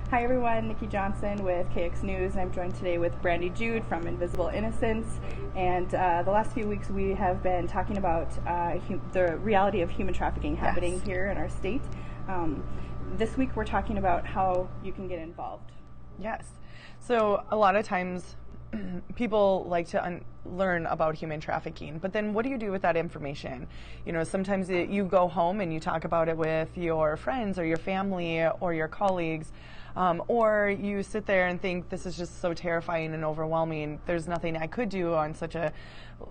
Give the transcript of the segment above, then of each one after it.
Hi everyone, Nikki Johnson with KX News, and I'm joined today with Brandy Jude from Invisible Innocence. And the last few weeks we have been talking about the reality of human trafficking happening here in our state. This week we're talking about how you can get involved. Yes. So a lot of times people like to learn about human trafficking, but then what do you do with that information? You know, sometimes you go home and you talk about it with your friends or your family or your colleagues, or you sit there and think this is just so terrifying and overwhelming. There's nothing I could do on such a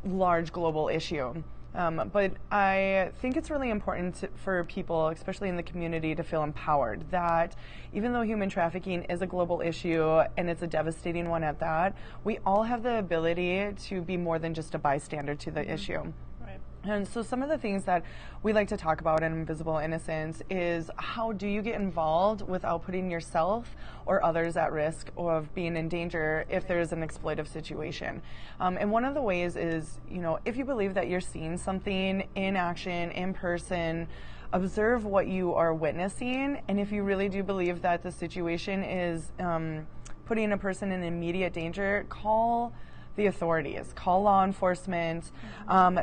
large global issue. But I think it's really important for people, especially in the community, to feel empowered that even though human trafficking is a global issue and it's a devastating one at that, we all have the ability to be more than just a bystander to the issue. And so some of the things that we like to talk about in Invisible Innocence is how do you get involved without putting yourself or others at risk of being in danger if there is an exploitive situation. And one of the ways is, you know, if you believe that you're seeing something in action, in person, observe what you are witnessing. And if you really do believe that the situation is putting a person in immediate danger, call the authorities, call law enforcement,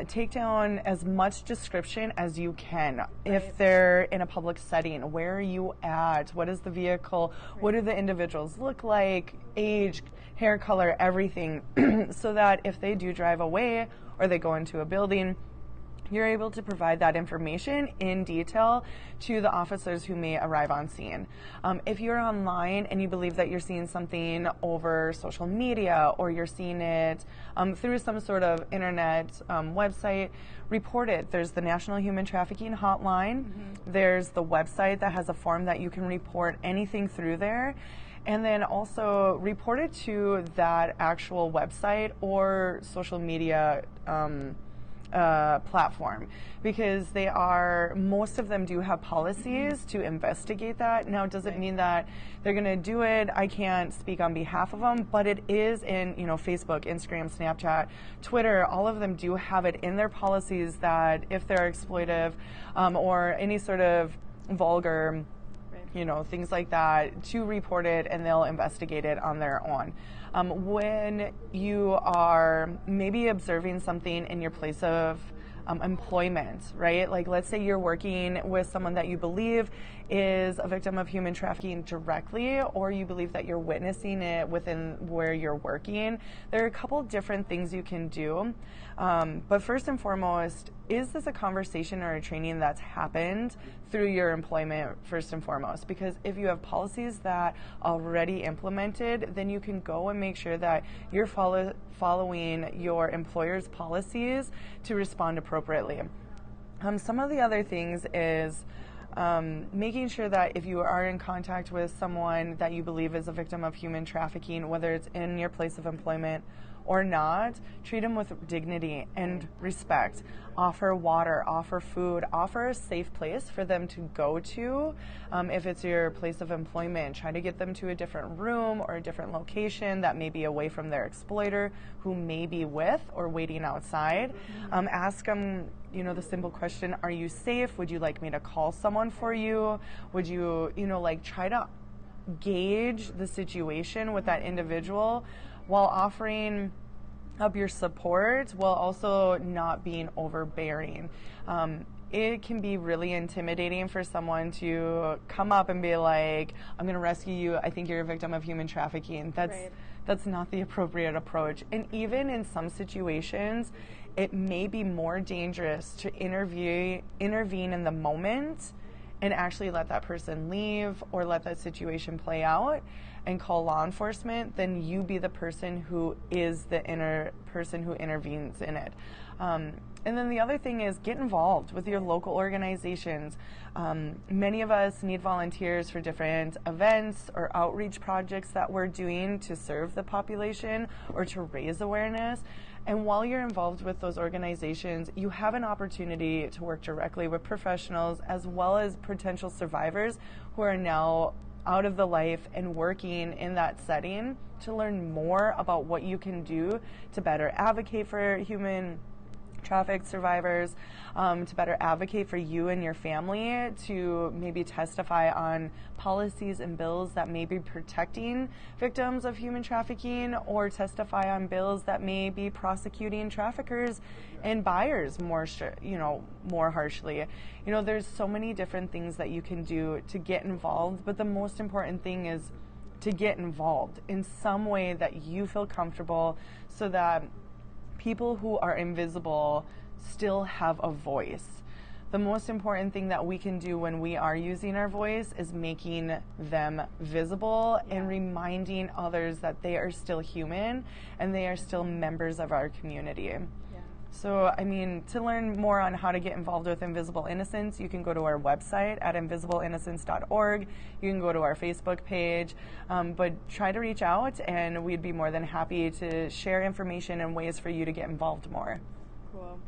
take down as much description as you can. If they're in a public setting, where are you at? What is the vehicle? What do the individuals look like? Age, hair color, everything. So that if they do drive away or they go into a building, you're able to provide that information in detail to the officers who may arrive on scene. If you're online and you believe that you're seeing something over social media or you're seeing it through some sort of internet website, report it. There's the National Human Trafficking Hotline. There's the website that has a form that you can report anything through there. And then also report it to that actual website or social media platform, because most of them do have policies to investigate that. Now, does it mean that they're going to do it? I can't speak on behalf of them, but it is in, you know, Facebook, Instagram, Snapchat, Twitter, all of them do have it in their policies that if they're exploitive or any sort of vulgar, you know, things like that, to report it and they'll investigate it on their own. When you are maybe observing something in your place of employment, right? Like, let's say you're working with someone that you believe is a victim of human trafficking directly, or you believe that you're witnessing it within where you're working. There are a couple different things you can do. But first and foremost, is this a conversation or a training that's happened through your employment first and foremost? Because if you have policies that are already implemented, then you can go and make sure that you're following your employer's policies to respond appropriately. Some of the other things is making sure that if you are in contact with someone that you believe is a victim of human trafficking, whether it's in your place of employment or not, treat them with dignity and respect. Offer water, offer food, offer a safe place for them to go to. If it's your place of employment, try to get them to a different room or a different location that may be away from their exploiter who may be with or waiting outside. Ask them, you know, the simple question, are you safe? Would you like me to call someone for you? Would you, you know, like, try to gauge the situation with that individual while offering up your support, while also not being overbearing. It can be really intimidating for someone to come up and be like, I'm going to rescue you. I think you're a victim of human trafficking. That's not the appropriate approach. And even in some situations, it may be more dangerous to intervene in the moment and actually let that person leave or let that situation play out and call law enforcement than you be the person who is the person who intervenes in it. And then the other thing is get involved with your local organizations. Many of us need volunteers for different events or outreach projects that we're doing to serve the population or to raise awareness. And while you're involved with those organizations, you have an opportunity to work directly with professionals as well as potential survivors who are now out of the life and working in that setting to learn more about what you can do to better advocate for human trafficked survivors, to better advocate for you and your family, to maybe testify on policies and bills that may be protecting victims of human trafficking, or testify on bills that may be prosecuting traffickers and buyers more harshly. There's so many different things that you can do to get involved, but the most important thing is to get involved in some way that you feel comfortable, so that people who are invisible still have a voice. The most important thing that we can do when we are using our voice is making them visible and reminding others that they are still human and they are still members of our community. So, to learn more on how to get involved with Invisible Innocence, you can go to our website at invisibleinnocence.org. You can go to our Facebook page, but try to reach out, and we'd be more than happy to share information and ways for you to get involved more. Cool.